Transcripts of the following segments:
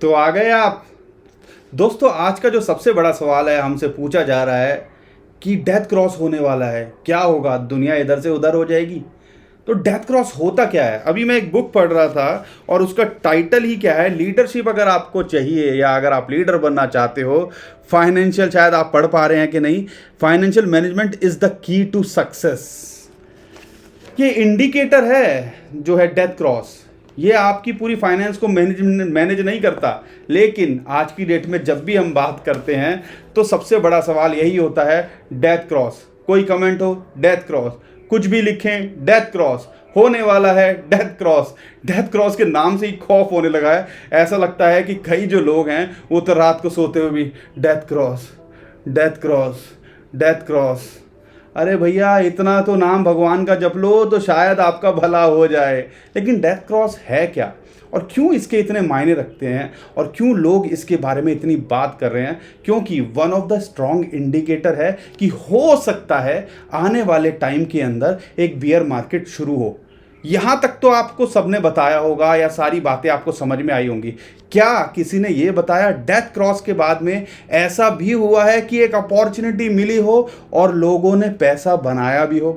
तो आ गए आप। दोस्तों, आज का जो सबसे बड़ा सवाल है, हमसे पूछा जा रहा है कि डेथ क्रॉस होने वाला है, क्या होगा, दुनिया इधर से उधर हो जाएगी। तो डेथ क्रॉस होता क्या है? अभी मैं एक बुक पढ़ रहा था और उसका टाइटल ही क्या है, लीडरशिप अगर आपको चाहिए या अगर आप लीडर बनना चाहते हो, फाइनेंशियल, शायद आप पढ़ पा रहे हैं कि नहीं, financial management is the key to success. ये इंडिकेटर है जो है डेथ क्रॉस। ये आपकी पूरी फाइनेंस को मैनेज नहीं करता, लेकिन आज की डेट में जब भी हम बात करते हैं तो सबसे बड़ा सवाल यही होता है, डेथ क्रॉस। कोई कमेंट हो, डेथ क्रॉस, कुछ भी लिखें, डेथ क्रॉस, होने वाला है, डेथ क्रॉस। डेथ क्रॉस के नाम से ही खौफ होने लगा है। ऐसा लगता है कि कई जो लोग हैं वो तो रात को सोते हुए भी death cross, death cross, death cross. अरे भैया, इतना तो नाम भगवान का जप लो तो शायद आपका भला हो जाए। लेकिन डेथ क्रॉस है क्या, और क्यों इसके इतने मायने रखते हैं, और क्यों लोग इसके बारे में इतनी बात कर रहे हैं? क्योंकि one of the strong indicator है कि हो सकता है आने वाले टाइम के अंदर एक बियर मार्केट शुरू हो। यहाँ तक तो आपको सबने बताया होगा या सारी बातें आपको समझ में आई होंगी। क्या किसी ने ये बताया डेथ क्रॉस के बाद में ऐसा भी हुआ है कि एक अपॉर्चुनिटी मिली हो और लोगों ने पैसा बनाया भी हो?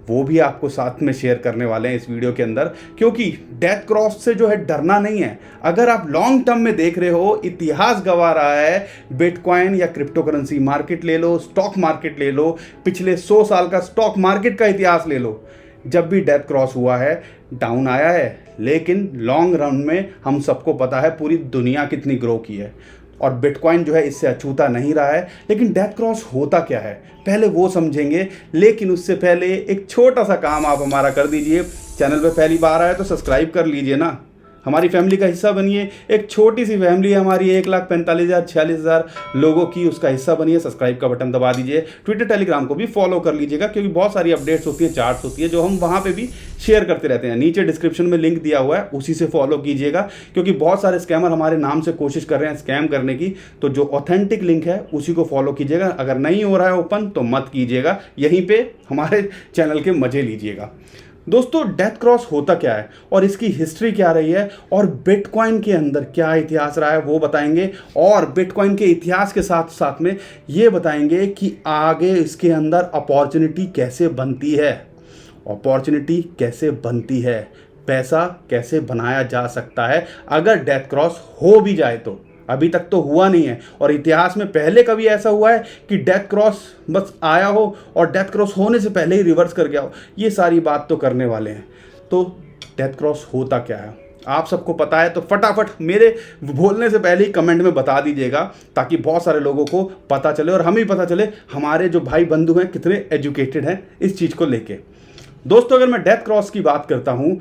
वो भी आपको साथ में शेयर करने वाले हैं इस वीडियो के अंदर। क्योंकि डेथ क्रॉस से जो है डरना नहीं है। अगर आप लॉन्ग टर्म में देख रहे हो, इतिहास गवा रहा है, बिटकॉइन या क्रिप्टो करेंसी मार्केट ले लो, स्टॉक मार्केट ले लो, पिछले 100 साल का स्टॉक मार्केट का इतिहास ले लो, जब भी डेथ क्रॉस हुआ है डाउन आया है। लेकिन लॉन्ग रन में हम सबको पता है पूरी दुनिया कितनी ग्रो की है, और बिटकॉइन जो है इससे अछूता नहीं रहा है। लेकिन डेथ क्रॉस होता क्या है, पहले वो समझेंगे। लेकिन उससे पहले एक छोटा सा काम आप हमारा कर दीजिए। चैनल पे पहली बार आए तो सब्सक्राइब कर लीजिए ना, हमारी फैमिली का हिस्सा बनिए। एक छोटी सी फैमिली है हमारी, 1,45,000 लोगों की, उसका हिस्सा बनिए। सब्सक्राइब का बटन दबा दीजिए। ट्विटर टेलीग्राम को भी फॉलो कर लीजिएगा, क्योंकि बहुत सारी अपडेट्स होती हैं, चार्ट्स होती है, जो हम वहाँ पे भी शेयर करते रहते हैं। नीचे डिस्क्रिप्शन में लिंक दिया हुआ है, उसी से फॉलो कीजिएगा। क्योंकि बहुत सारे स्कैमर हमारे नाम से कोशिश कर रहे हैं स्कैम करने की, तो जो ऑथेंटिक लिंक है उसी को फॉलो कीजिएगा। अगर नहीं हो रहा है ओपन तो मत कीजिएगा, यहीं पर हमारे चैनल के मजे लीजिएगा। दोस्तों, डेथ क्रॉस होता क्या है और इसकी हिस्ट्री क्या रही है, और बिटकॉइन के अंदर क्या इतिहास रहा है वो बताएंगे। और बिटकॉइन के इतिहास के साथ साथ में ये बताएंगे कि आगे इसके अंदर अपॉर्चुनिटी कैसे बनती है, अपॉर्चुनिटी कैसे बनती है, पैसा कैसे बनाया जा सकता है अगर डेथ क्रॉस हो भी जाए तो। अभी तक तो हुआ नहीं है, और इतिहास में पहले कभी ऐसा हुआ है कि डेथ क्रॉस बस आया हो और डेथ क्रॉस होने से पहले ही रिवर्स कर गया हो? ये सारी बात तो करने वाले हैं। तो डेथ क्रॉस होता क्या है आप सबको पता है, तो फटाफट मेरे बोलने से पहले ही कमेंट में बता दीजिएगा, ताकि बहुत सारे लोगों को पता चले और हमें भी पता चले हमारे जो भाई बंधु हैं कितने एजुकेटेड हैं इस चीज़ को लेके। दोस्तों, अगर मैं डेथ क्रॉस की बात करता हूँ,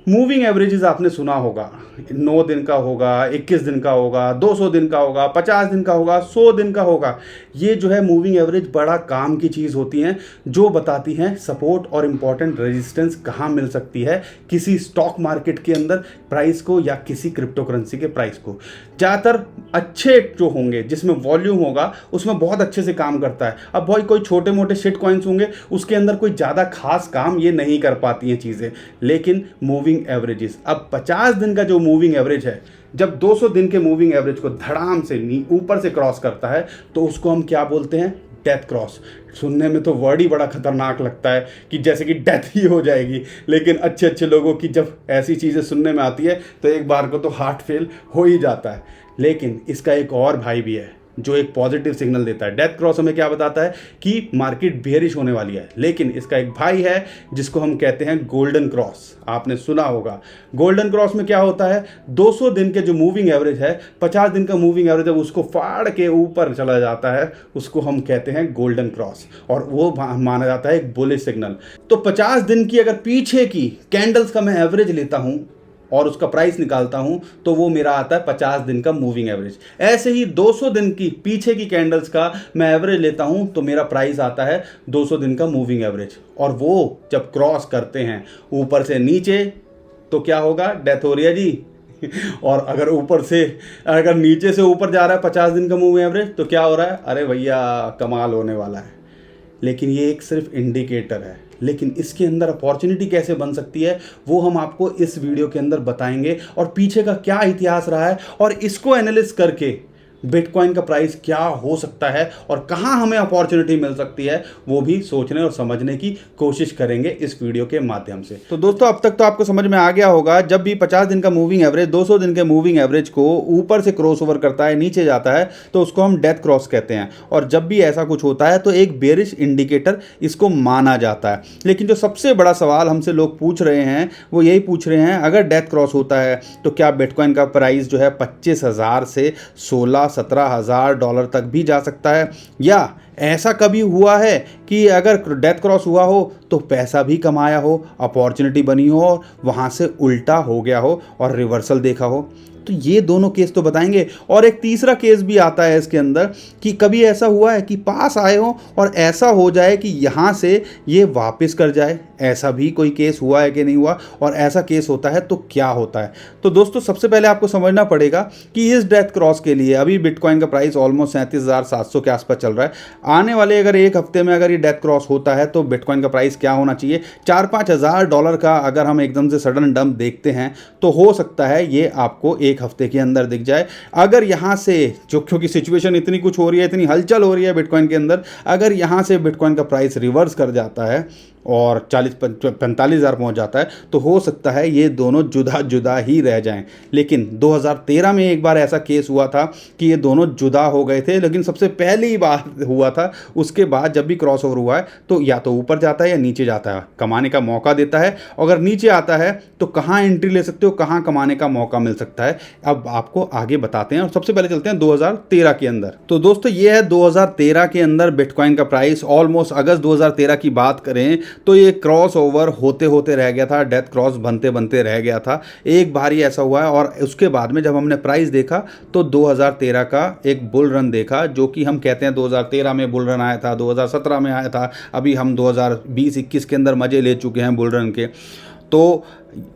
मूविंग एवरेजेस आपने सुना होगा, 9 दिन का होगा, 21 दिन का होगा, 200 दिन का होगा, 50 दिन का होगा, 100 दिन का होगा। ये जो है मूविंग एवरेज बड़ा काम की चीज़ होती हैं, जो बताती हैं सपोर्ट और इम्पॉर्टेंट रेजिस्टेंस कहाँ मिल सकती है किसी स्टॉक मार्केट के अंदर प्राइस को, या किसी क्रिप्टो करेंसी के प्राइस को। ज़्यादातर अच्छे जो होंगे जिसमें वॉल्यूम होगा उसमें बहुत अच्छे से काम करता है। अब भाई कोई छोटे मोटे शिट कॉइन्स होंगे उसके अंदर कोई ज़्यादा खास काम ये नहीं कर पाती हैं चीज़ें। लेकिन मूविंग एवरेजेस, अब 50 दिन का जो मूविंग एवरेज है, जब 200 दिन के मूविंग एवरेज को धड़ाम से ऊपर से क्रॉस करता है तो उसको हम क्या बोलते हैं? Death cross. सुनने में तो वर्ड ही बड़ा खतरनाक लगता है कि जैसे कि डेथ ही हो जाएगी, लेकिन अच्छे अच्छे लोगों की जब ऐसी चीज़ें सुनने में आती है तो एक बार को तो हार्ट फेल हो ही जाता है। लेकिन इसका एक और भाई भी है जो एक पॉजिटिव सिग्नल देता है। डेथ क्रॉस हमें क्या बताता है कि मार्केट बेयरिश होने वाली है, लेकिन इसका एक भाई है जिसको हम कहते हैं गोल्डन क्रॉस। आपने सुना होगा। गोल्डन क्रॉस में क्या होता है, 200 दिन के जो मूविंग एवरेज है, 50 दिन का मूविंग एवरेज है, उसको फाड़ के ऊपर चला जाता है, उसको हम कहते हैं गोल्डन क्रॉस, और वो माना जाता है एक बुलिश सिग्नल। तो 50 दिन की अगर पीछे की कैंडल्स का मैं एवरेज लेता हूं और उसका प्राइस निकालता हूं तो वो मेरा आता है 50 दिन का मूविंग एवरेज। ऐसे ही 200 दिन की पीछे की कैंडल्स का मैं एवरेज लेता हूं तो मेरा प्राइस आता है 200 दिन का मूविंग एवरेज। और वो जब क्रॉस करते हैं ऊपर से नीचे तो क्या होगा? डेथ हो रही है जी। और अगर नीचे से ऊपर जा रहा है 50 दिन का मूविंग एवरेज तो क्या हो रहा है? अरे भैया, कमाल होने वाला है। लेकिन ये एक सिर्फ इंडिकेटर है। लेकिन इसके अंदर अपॉर्चुनिटी कैसे बन सकती है वो हम आपको इस वीडियो के अंदर बताएंगे, और पीछे का क्या इतिहास रहा है और इसको एनालिसिस करके बिटकॉइन का प्राइस क्या हो सकता है और कहां हमें अपॉर्चुनिटी मिल सकती है वो भी सोचने और समझने की कोशिश करेंगे इस वीडियो के माध्यम से। तो दोस्तों, अब तक तो आपको समझ में आ गया होगा, जब भी 50 दिन का मूविंग एवरेज 200 दिन के मूविंग एवरेज को ऊपर से क्रॉस ओवर करता है, नीचे जाता है, तो उसको हम डेथ क्रॉस कहते हैं। और जब भी ऐसा कुछ होता है तो एक बेरिश इंडिकेटर इसको माना जाता है। लेकिन जो सबसे बड़ा सवाल हमसे लोग पूछ रहे हैं वो यही पूछ रहे हैं, अगर डेथ क्रॉस होता है तो क्या बिटकॉइन का प्राइस जो है 25,000 से 16-17,000 डॉलर तक भी जा सकता है, या ऐसा कभी हुआ है कि अगर डेथ क्रॉस हुआ हो तो पैसा भी कमाया हो, अपॉर्चुनिटी बनी हो और वहाँ से उल्टा हो गया हो और रिवर्सल देखा हो? तो ये दोनों केस तो बताएंगे। और एक तीसरा केस भी आता है इसके अंदर कि कभी ऐसा हुआ है कि पास आए हो और ऐसा हो जाए कि यहाँ से ये वापस कर जाए, ऐसा भी कोई केस हुआ है कि नहीं हुआ, और ऐसा केस होता है तो क्या होता है? तो दोस्तों, सबसे पहले आपको समझना पड़ेगा कि इस डेथ क्रॉस के लिए अभी बिटकॉइन का प्राइस ऑलमोस्ट 37,700 के आसपास चल रहा है। आने वाले अगर एक हफ्ते में अगर ये डेथ क्रॉस होता है तो बिटकॉइन का प्राइस क्या होना चाहिए? 4-5 हज़ार डॉलर का अगर हम एकदम से सडन डंप देखते हैं तो हो सकता है ये आपको एक हफ्ते के अंदर दिख जाए। अगर यहाँ से क्योंकि सिचुएशन इतनी कुछ हो रही है, इतनी हलचल हो रही है बिटकॉइन के अंदर, अगर यहाँ से बिटकॉइन का प्राइस रिवर्स कर जाता है और 40-45 हज़ार पहुँच जाता है तो हो सकता है ये दोनों जुदा जुदा ही रह जाएं। लेकिन 2013 में एक बार ऐसा केस हुआ था कि ये दोनों जुदा हो गए थे, लेकिन सबसे पहली बार हुआ था। उसके बाद जब भी क्रॉस ओवर हुआ है तो या तो ऊपर जाता है या नीचे जाता है, कमाने का मौका देता है। अगर नीचे आता है तो कहाँ एंट्री ले सकते हो, कहाँ कमाने का मौका मिल सकता है, अब आपको आगे बताते हैं। और सबसे पहले चलते हैं 2013 के अंदर। तो दोस्तों, ये है 2013 के अंदर बिटकॉइन का प्राइस। ऑलमोस्ट अगस्त 2013 की बात करें तो ये क्रॉस ओवर होते होते रह गया था, डेथ क्रॉस बनते बनते रह गया था। एक बार ही ऐसा हुआ है, और उसके बाद में जब हमने प्राइस देखा तो 2013 का एक बुल रन देखा, जो कि हम कहते हैं 2013 में बुल रन आया था, 2017 में आया था, अभी हम 2020-21 के अंदर मज़े ले चुके हैं बुल रन के। तो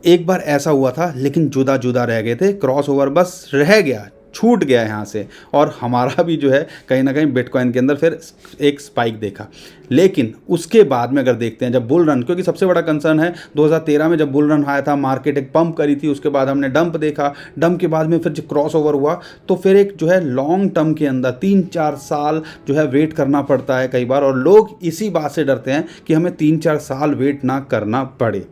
एक बार ऐसा हुआ था, लेकिन जुदा जुदा रह गए थे, क्रॉस ओवर बस रह गया, छूट गया यहाँ से, और हमारा भी जो है कहीं ना कहीं बिटकॉइन के अंदर फिर एक स्पाइक देखा। लेकिन उसके बाद में अगर देखते हैं जब बुल रन, क्योंकि सबसे बड़ा कंसर्न है 2013 में जब बुल रन आया था, मार्केट एक पंप करी थी, उसके बाद हमने डंप देखा, डंप के बाद में फिर जब क्रॉस ओवर हुआ तो फिर एक जो है लॉन्ग टर्म के अंदर 3-4 साल जो है वेट करना पड़ता है कई बार, और लोग इसी बात से डरते हैं कि हमें 3-4 साल वेट ना करना पड़े।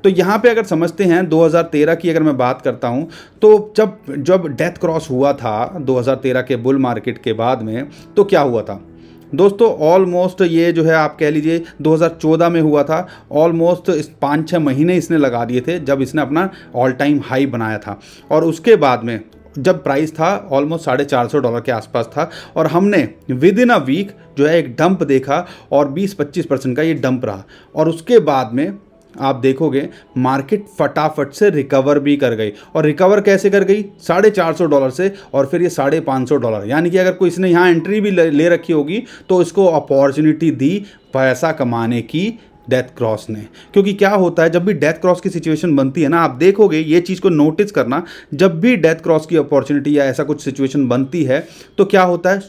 तो यहाँ पे अगर समझते हैं 2013 की अगर मैं बात करता हूँ तो जब डेथ क्रॉस हुआ था 2013 के बुल मार्केट के बाद में, तो क्या हुआ था दोस्तों? ऑलमोस्ट ये जो है आप कह लीजिए 2014 में हुआ था। ऑलमोस्ट 5-6 महीने इसने लगा दिए थे जब इसने अपना ऑल टाइम हाई बनाया था, और उसके बाद में जब प्राइस था ऑलमोस्ट $450 के आसपास था, और हमने विद इन अ वीक जो है एक डंप देखा, और 20-25% का ये डंप रहा। और उसके बाद में आप देखोगे मार्केट फटाफट से रिकवर भी कर गई, और रिकवर कैसे कर गई? $450 से, और फिर ये $550, यानी कि अगर कोई इसने यहाँ एंट्री भी ले रखी होगी तो इसको अपॉर्चुनिटी दी पैसा कमाने की डेथ क्रॉस ने। क्योंकि क्या होता है जब भी डेथ क्रॉस की सिचुएशन बनती है ना, आप देखोगे ये चीज़ को नोटिस करना, जब भी डेथ क्रॉस की अपॉर्चुनिटी या ऐसा कुछ सिचुएशन बनती है तो क्या होता है,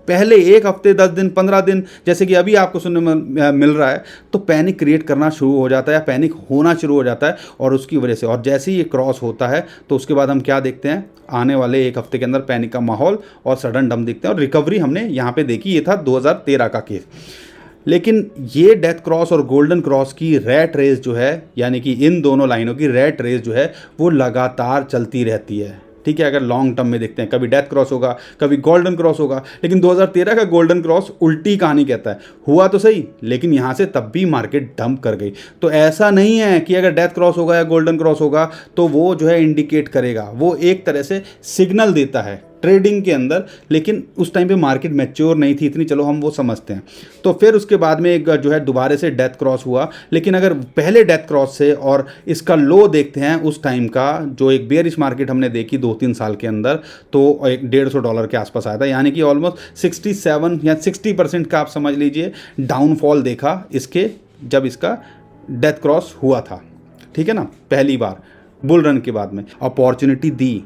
पहले एक हफ्ते 10 दिन 15 दिन जैसे कि अभी आपको सुनने में मिल रहा है, तो पैनिक क्रिएट करना शुरू हो जाता है, पैनिक होना शुरू हो जाता है, और उसकी वजह से, और जैसे ही ये क्रॉस होता है तो उसके बाद हम क्या देखते हैं, आने वाले एक हफ्ते के अंदर पैनिक का माहौल और सडन डंप देखते हैं। और रिकवरी हमने यहाँ पे देखी, ये था 2013 का केस। लेकिन ये डेथ क्रॉस और गोल्डन क्रॉस की रैट रेस जो है, यानी कि इन दोनों लाइनों की रैट रेस जो है वो लगातार चलती रहती है, ठीक है? अगर लॉन्ग टर्म में देखते हैं, कभी डेथ क्रॉस होगा, कभी गोल्डन क्रॉस होगा, लेकिन 2013 का गोल्डन क्रॉस उल्टी कहानी कहता है, हुआ तो सही लेकिन यहाँ से तब भी मार्केट डंप कर गई। तो ऐसा नहीं है कि अगर डेथ क्रॉस होगा या गोल्डन क्रॉस होगा तो वो जो है इंडिकेट करेगा, वो एक तरह से सिग्नल देता है ट्रेडिंग के अंदर, लेकिन उस टाइम पे मार्केट मैच्योर नहीं थी इतनी, चलो हम वो समझते हैं। तो फिर उसके बाद में एक जो है दोबारा से डेथ क्रॉस हुआ, लेकिन अगर पहले डेथ क्रॉस से और इसका लो देखते हैं उस टाइम का, जो एक बेयरिश मार्केट हमने देखी 2-3 साल के अंदर, तो एक $150 के आसपास आया था, यानी कि ऑलमोस्ट 67 या 60% का आप समझ लीजिए डाउनफॉल देखा इसके, जब इसका डेथ क्रॉस हुआ था, ठीक है ना? पहली बार बुल रन के बाद में अपॉर्चुनिटी दी,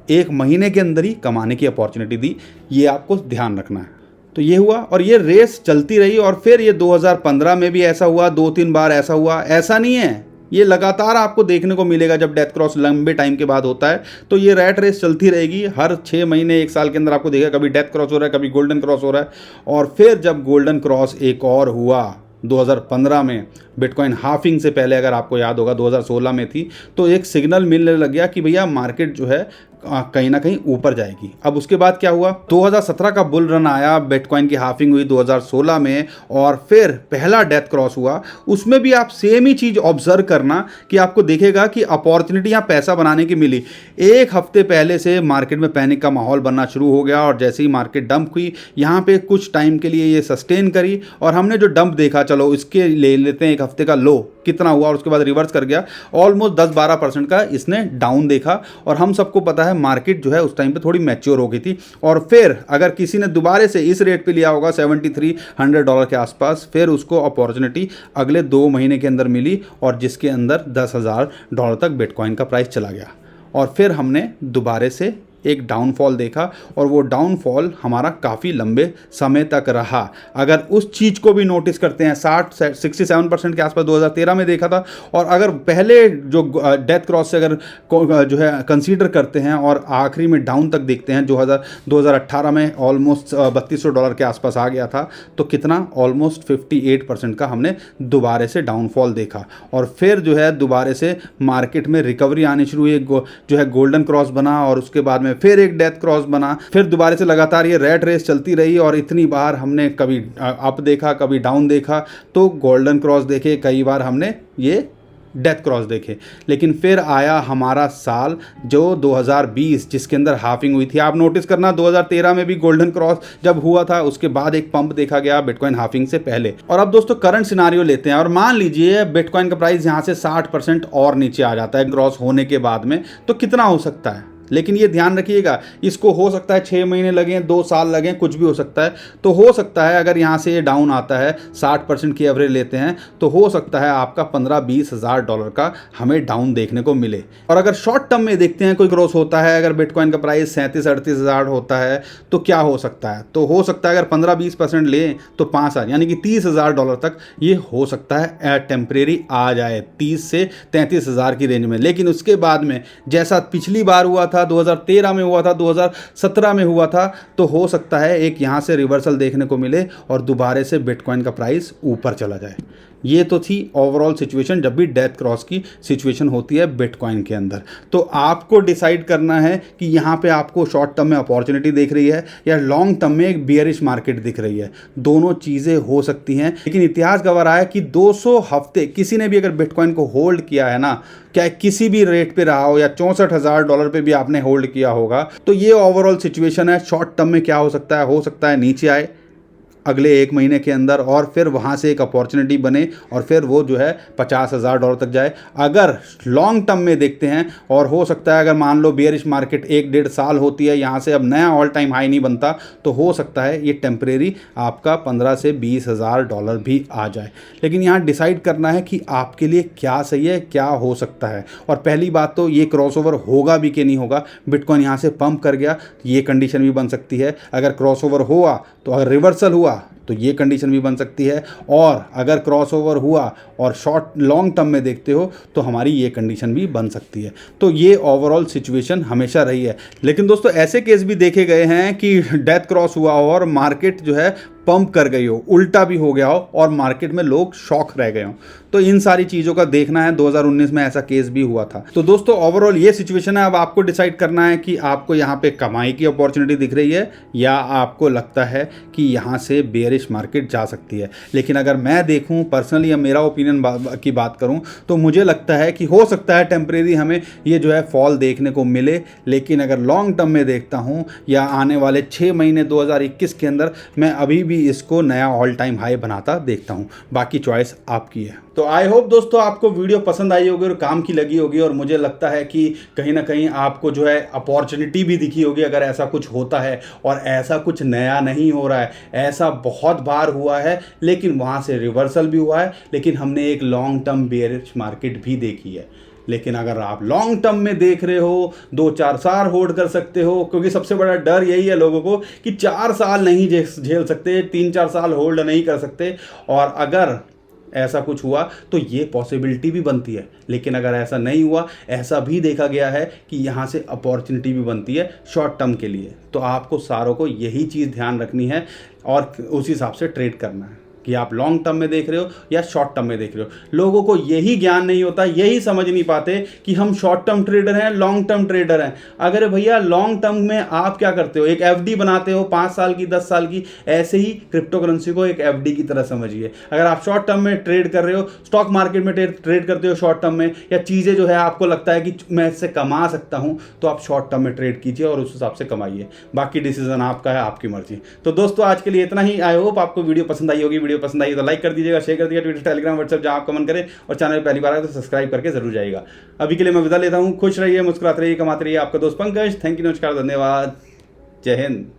1 महीने के अंदर ही कमाने की अपॉर्चुनिटी दी, ये आपको ध्यान रखना है। तो ये हुआ और ये रेस चलती रही और फिर ये 2015 में भी ऐसा हुआ, 2-3 बार ऐसा हुआ। ऐसा नहीं है, ये लगातार आपको देखने को मिलेगा। जब डेथ क्रॉस लंबे टाइम के बाद होता है तो ये रैट रेस चलती रहेगी। हर 6 महीने 1 साल के अंदर आपको देखा कभी डेथ क्रॉस हो रहा है, कभी गोल्डन क्रॉस हो रहा है। और फिर जब गोल्डन क्रॉस एक और हुआ 2015 में, बिटकॉइन हाफिंग से पहले, अगर आपको याद होगा 2016 में थी, तो एक सिग्नल मिलने लग गया कि भैया मार्केट जो है कहीं ना कहीं ऊपर जाएगी। अब उसके बाद क्या हुआ, 2017 का बुल रन आया, बिटकॉइन की हाफिंग हुई 2016 में और फिर पहला डेथ क्रॉस हुआ। उसमें भी आप सेम ही चीज़ ऑब्जर्व करना कि आपको देखेगा कि अपॉर्चुनिटी यहाँ पैसा बनाने की मिली। एक हफ्ते पहले से मार्केट में पैनिक का माहौल बनना शुरू हो गया और जैसे ही मार्केट डंप हुई, यहाँ पे कुछ टाइम के लिए ये सस्टेन करी और हमने जो डंप देखा, चलो इसके ले लेते हैं एक हफ्ते का लो कितना हुआ, और उसके बाद रिवर्स कर गया। ऑलमोस्ट 10-12% का इसने डाउन देखा और हम सबको पता है मार्केट जो है उस टाइम पे थोड़ी मैच्योर हो गई थी। और फिर अगर किसी ने दोबारा से इस रेट पे लिया होगा $7300 के आसपास, फिर उसको अपॉर्चुनिटी अगले 2 महीने के अंदर मिली और जिसके अंदर $10,000 तक बिटकॉइन का प्राइस चला गया। और फिर हमने दोबारा से एक डाउनफॉल देखा और वो डाउनफॉल हमारा काफ़ी लंबे समय तक रहा। अगर उस चीज़ को भी नोटिस करते हैं, 67% के आसपास 2013 में देखा था। और अगर पहले जो डेथ क्रॉस से अगर जो है कंसीडर करते हैं और आखिरी में डाउन तक देखते हैं, 2018 में ऑलमोस्ट $3200 के आसपास आ गया था, तो कितना ऑलमोस्ट 58% का हमने दोबारा से डाउनफॉल देखा। और फिर जो है दोबारा से मार्केट में रिकवरी आनी शुरू हुई, जो है गोल्डन क्रॉस बना और उसके बाद में फिर एक डेथ क्रॉस बना। फिर दोबारा से लगातार ये रैट रेस चलती रही और इतनी बार हमने कभी अप देखा, कभी डाउन देखा, तो गोल्डन क्रॉस देखे, कई बार हमने ये डेथ क्रॉस देखे। लेकिन फिर आया हमारा साल जो 2020, जिसके अंदर हाफिंग हुई थी। आप नोटिस करना 2013 में भी गोल्डन क्रॉस जब हुआ था उसके बाद एक पंप देखा गया बिटकॉइन हाफिंग से पहले। और अब दोस्तों करंट सिनारियो लेते हैं और मान लीजिए बिटकॉइन का प्राइस यहाँ से 60% और नीचे आ जाता है क्रॉस होने के बाद में, तो कितना हो सकता है। लेकिन ये ध्यान रखिएगा, इसको हो सकता है 6 महीने लगें, 2 साल लगें, कुछ भी हो सकता है। तो हो सकता है अगर यहाँ से ये डाउन आता है, 60% की एवरेज लेते हैं, तो हो सकता है आपका $15-20 हज़ार का हमें डाउन देखने को मिले। और अगर शॉर्ट टर्म में देखते हैं कोई क्रॉस होता है, अगर बिटकॉइन का प्राइस 37-38 हज़ार होता है, तो क्या हो सकता है, तो हो सकता है अगर 15-20% लें तो 5 साल यानी कि $30,000 तक ये हो सकता है टेम्परेरी आ जाए, 30 से 33 हज़ार की रेंज में। लेकिन उसके बाद में जैसा पिछली बार हुआ था, 2013 में हुआ था, 2017 में हुआ था, तो हो सकता है एक यहाँ से रिवर्सल देखने को मिले और दोबारा से बिटकॉइन का प्राइस ऊपर चला जाए। ये तो थी ओवरऑल सिचुएशन जब भी डेथ क्रॉस की सिचुएशन होती है बिटकॉइन के अंदर। तो आपको डिसाइड करना है कि यहाँ पे आपको शॉर्ट टर्म में अपॉर्चुनिटी दिख रही है या लॉन्ग टर्म में एक बियरिश मार्केट दिख रही है। दोनों चीज़ें हो सकती हैं, लेकिन इतिहास गवाह रहा है कि 200 हफ्ते किसी ने भी अगर बिटकॉइन को होल्ड किया है ना, क्या किसी भी रेट पे रहा हो या $64,000 पे भी आपने होल्ड किया होगा, तो ये ओवरऑल सिचुएशन है। शॉर्ट टर्म में क्या हो सकता है नीचे आए अगले 1 महीने के अंदर और फिर वहाँ से एक अपॉर्चुनिटी बने और फिर वो जो है $50,000 तक जाए। अगर लॉन्ग टर्म में देखते हैं, और हो सकता है अगर मान लो बियरिश मार्केट 1-1.5 साल होती है, यहाँ से अब नया ऑल टाइम हाई नहीं बनता, तो हो सकता है ये टेम्परेरी आपका $15,000 से $20,000 भी आ जाए। लेकिन यहाँ डिसाइड करना है कि आपके लिए क्या सही है, क्या हो सकता है। और पहली बात तो ये क्रॉसओवर होगा भी कि नहीं होगा। बिटकॉइन यहाँ से पंप कर गया, ये कंडीशन भी बन सकती है। अगर क्रॉसओवर हुआ तो अगर रिवर्सल हुआ तो ये कंडीशन भी बन सकती है। और अगर क्रॉसओवर हुआ और शॉर्ट लॉन्ग टर्म में देखते हो तो हमारी ये कंडीशन भी बन सकती है। तो ये ओवरऑल सिचुएशन हमेशा रही है। लेकिन दोस्तों ऐसे केस भी देखे गए हैं कि डेथ क्रॉस हुआ हो और मार्केट जो है पंप कर गई हो, उल्टा भी हो गया हो और मार्केट में लोग शॉक रह गए हों। तो इन सारी चीज़ों का देखना है। 2019 में ऐसा केस भी हुआ था। तो दोस्तों ओवरऑल ये सिचुएशन है। अब आपको डिसाइड करना है कि आपको यहाँ पे कमाई की अपॉर्चुनिटी दिख रही है या आपको लगता है कि यहाँ से बेयरिश मार्केट जा सकती है। लेकिन अगर मैं देखूँ पर्सनली या मेरा ओपिनियन की बात करूँ तो मुझे लगता है कि हो सकता है टेम्परेरी हमें ये जो है फॉल देखने को मिले। लेकिन अगर लॉन्ग टर्म में देखता हूँ या आने वाले 6 महीने 2021 के अंदर, मैं अभी भी इसको नया ऑल टाइम हाई बनाता देखता हूं। बाकी चॉइस आपकी है। तो आई होप दोस्तों आपको वीडियो पसंद आई होगी और काम की लगी होगी। और मुझे लगता है कि कहीं ना कहीं आपको जो है अपॉर्चुनिटी भी दिखी होगी अगर ऐसा कुछ होता है। और ऐसा कुछ नया नहीं हो रहा है, ऐसा बहुत बार हुआ है, लेकिन वहां से रिवर्सल भी हुआ है। लेकिन हमने एक लॉन्ग टर्म बेयरिश मार्केट भी देखी है। लेकिन अगर आप लॉन्ग टर्म में देख रहे हो 2-4 साल होल्ड कर सकते हो, क्योंकि सबसे बड़ा डर यही है लोगों को कि 4 साल नहीं झेल सकते, 3-4 साल होल्ड नहीं कर सकते। और अगर ऐसा कुछ हुआ तो ये पॉसिबिलिटी भी बनती है, लेकिन अगर ऐसा नहीं हुआ, ऐसा भी देखा गया है कि यहाँ से अपॉर्चुनिटी भी बनती है शॉर्ट टर्म के लिए। तो आपको सारों को यही चीज़ ध्यान रखनी है और उस हिसाब से ट्रेड करना है कि आप लॉन्ग टर्म में देख रहे हो या शॉर्ट टर्म में देख रहे हो। लोगों को यही ज्ञान नहीं होता, यही समझ नहीं पाते कि हम शॉर्ट टर्म ट्रेडर हैं, लॉन्ग टर्म ट्रेडर हैं। अगर भैया लॉन्ग टर्म में आप क्या करते हो, एक एफडी बनाते हो 5 साल की, 10 साल की, ऐसे ही क्रिप्टो करेंसी को एक एफडी की तरह समझिए। अगर आप शॉर्ट टर्म में ट्रेड कर रहे हो, स्टॉक मार्केट में ट्रेड करते हो शॉर्ट टर्म में, या चीज़ें जो है आपको लगता है कि मैं इससे कमा सकता हूँ, तो आप शॉर्ट टर्म में ट्रेड कीजिए और उस हिसाब से कमाइए। बाकी डिसीजन आपका है, आपकी मर्जी। तो दोस्तों आज के लिए इतना ही। आई होप आपको वीडियो पसंद आई होगी। वीडियो पसंद आई तो लाइक कर दीजिएगा, शेयर कर दीजिएगा, ट्विटर, टेलीग्राम, व्हाट्सएप जहाँ आप कमेंट करें, और चैनल पहली बार आए तो सब्सक्राइब करके जरूर जाइएगा। अभी के लिए मैं विदा लेता हूँ। खुश रहिए, मुस्कुराते रहिए, कमाते रहिए। आपका दोस्त पंकज। थैंक यू, नमस्कार, धन्यवाद, जय हिंद।